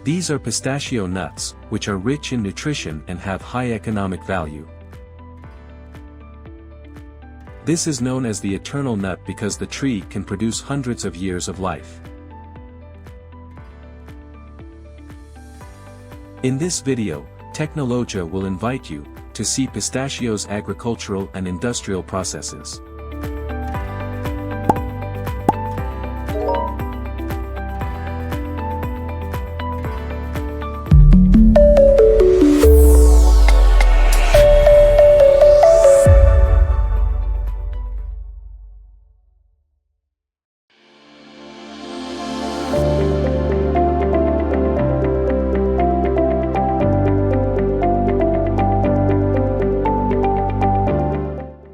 These are pistachio nuts, which are rich in nutrition and have high economic value. This is known as the eternal nut because the tree can produce hundreds of years of life. In this video, Technologia will invite you to see pistachio's agricultural and industrial processes.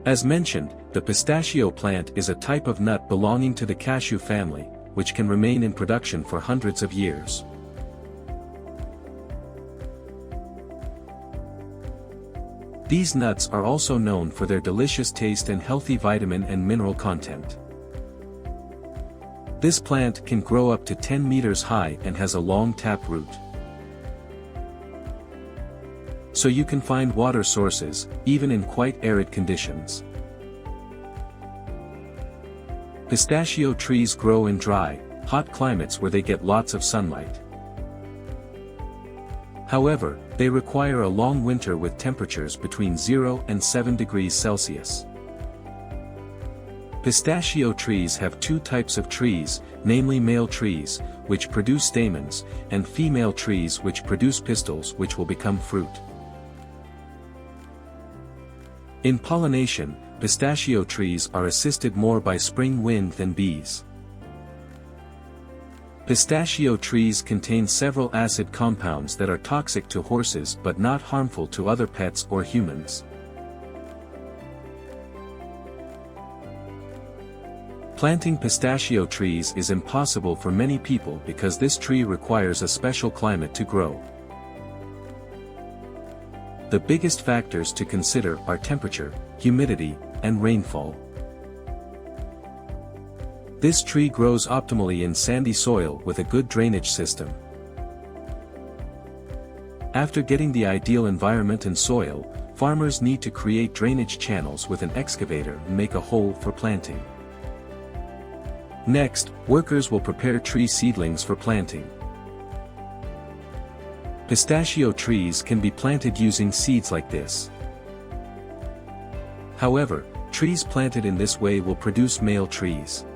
As mentioned, the pistachio plant is a type of nut belonging to the cashew family, which can remain in production for hundreds of years. These nuts are also known for their delicious taste and healthy vitamin and mineral content. This plant can grow up to 10 meters high and has a long taproot. So you can find water sources, even in quite arid conditions. Pistachio trees grow in dry, hot climates where they get lots of sunlight. However, they require a long winter with temperatures between 0 and 7 degrees Celsius. Pistachio trees have two types of trees, namely male trees, which produce stamens, and female trees which produce pistils which will become fruit. In pollination, pistachio trees are assisted more by spring wind than bees. Pistachio trees contain several acid compounds that are toxic to horses but not harmful to other pets or humans. Planting pistachio trees is impossible for many people because this tree requires a special climate to grow. The biggest factors to consider are temperature, humidity, and rainfall. This tree grows optimally in sandy soil with a good drainage system. After getting the ideal environment and soil, farmers need to create drainage channels with an excavator and make a hole for planting. Next, workers will prepare tree seedlings for planting. Pistachio trees can be planted using seeds like this. However, trees planted in this way will produce male trees.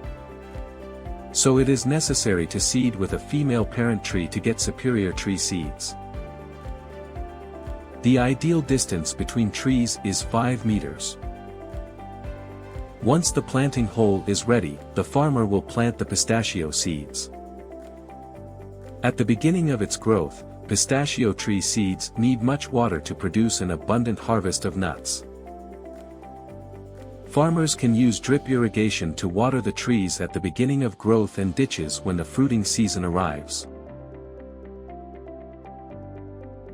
So it is necessary to seed with a female parent tree to get superior tree seeds. The ideal distance between trees is 5 meters. Once the planting hole is ready, the farmer will plant the pistachio seeds. At the beginning of its growth, pistachio tree seeds need much water to produce an abundant harvest of nuts. Farmers can use drip irrigation to water the trees at the beginning of growth and ditches when the fruiting season arrives.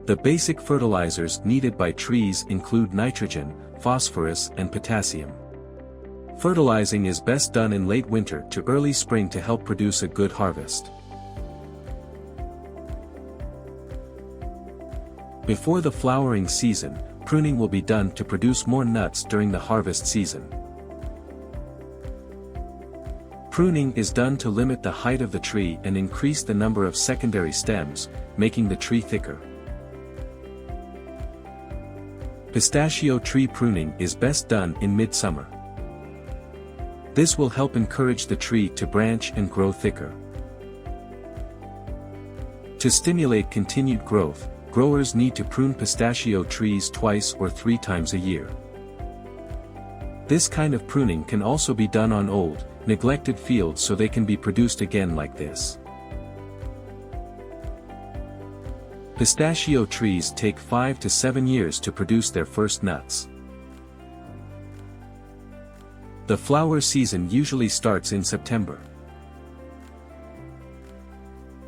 The basic fertilizers needed by trees include nitrogen, phosphorus, and potassium. Fertilizing is best done in late winter to early spring to help produce a good harvest. Before the flowering season, pruning will be done to produce more nuts during the harvest season. Pruning is done to limit the height of the tree and increase the number of secondary stems, making the tree thicker. Pistachio tree pruning is best done in midsummer. This will help encourage the tree to branch and grow thicker. To stimulate continued growth, growers need to prune pistachio trees twice or 3 times a year. This kind of pruning can also be done on old, neglected fields so they can be produced again like this. Pistachio trees take 5 to 7 years to produce their first nuts. The flower season usually starts in September.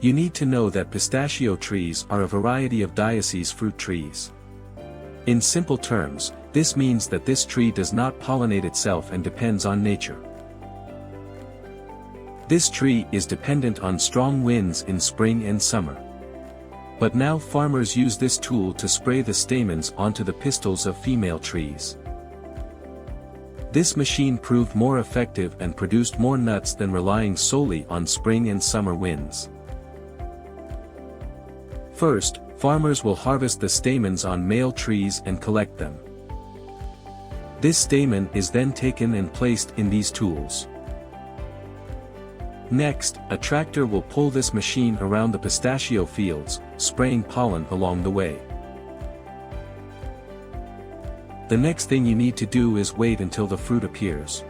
You need to know that pistachio trees are a variety of dioecious fruit trees. In simple terms, this means that this tree does not pollinate itself and depends on nature. This tree is dependent on strong winds in spring and summer. But now farmers use this tool to spray the stamens onto the pistils of female trees. This machine proved more effective and produced more nuts than relying solely on spring and summer winds. First, farmers will harvest the stamens on male trees and collect them. This stamen is then taken and placed in these tools. Next, a tractor will pull this machine around the pistachio fields, spraying pollen along the way. The next thing you need to do is wait until the fruit appears.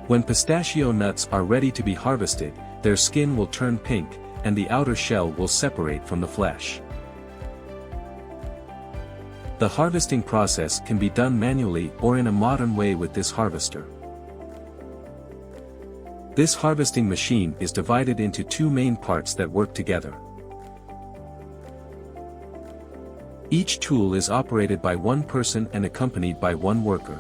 When pistachio nuts are ready to be harvested, their skin will turn pink, and the outer shell will separate from the flesh. The harvesting process can be done manually or in a modern way with this harvester. This harvesting machine is divided into two main parts that work together. Each tool is operated by one person and accompanied by one worker.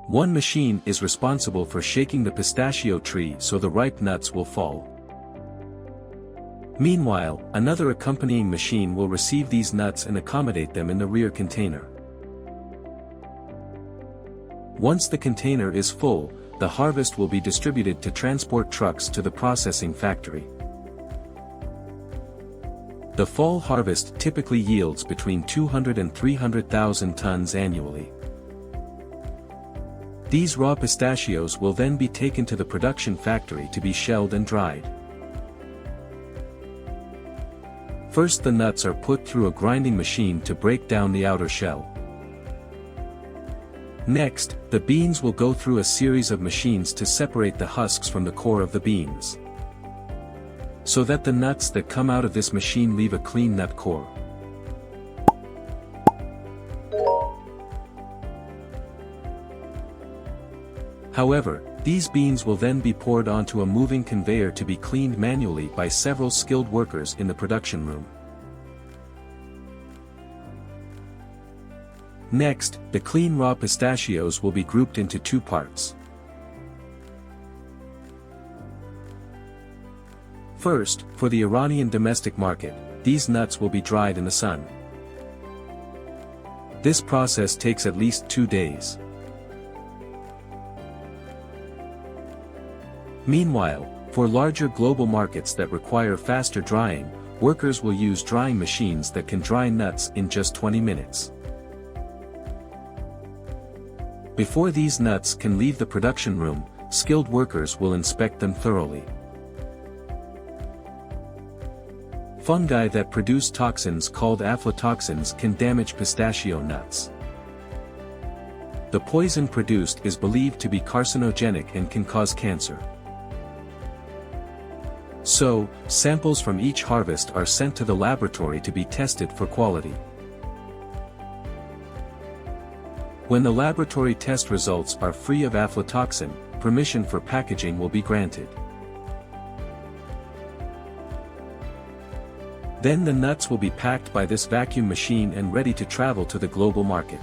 One machine is responsible for shaking the pistachio tree so the ripe nuts will fall. Meanwhile, another accompanying machine will receive these nuts and accommodate them in the rear container. Once the container is full, the harvest will be distributed to transport trucks to the processing factory. The fall harvest typically yields between 200 and 300,000 tons annually. These raw pistachios will then be taken to the production factory to be shelled and dried. First, the nuts are put through a grinding machine to break down the outer shell. Next, the beans will go through a series of machines to separate the husks from the core of the beans, so that the nuts that come out of this machine leave a clean nut core. However, these beans will then be poured onto a moving conveyor to be cleaned manually by several skilled workers in the production room. Next, the clean raw pistachios will be grouped into two parts. First, for the Iranian domestic market, these nuts will be dried in the sun. This process takes at least 2 days. Meanwhile, for larger global markets that require faster drying, workers will use drying machines that can dry nuts in just 20 minutes. Before these nuts can leave the production room, skilled workers will inspect them thoroughly. Fungi that produce toxins called aflatoxins can damage pistachio nuts. The poison produced is believed to be carcinogenic and can cause cancer. So, samples from each harvest are sent to the laboratory to be tested for quality. When the laboratory test results are free of aflatoxin, permission for packaging will be granted. Then the nuts will be packed by this vacuum machine and ready to travel to the global market.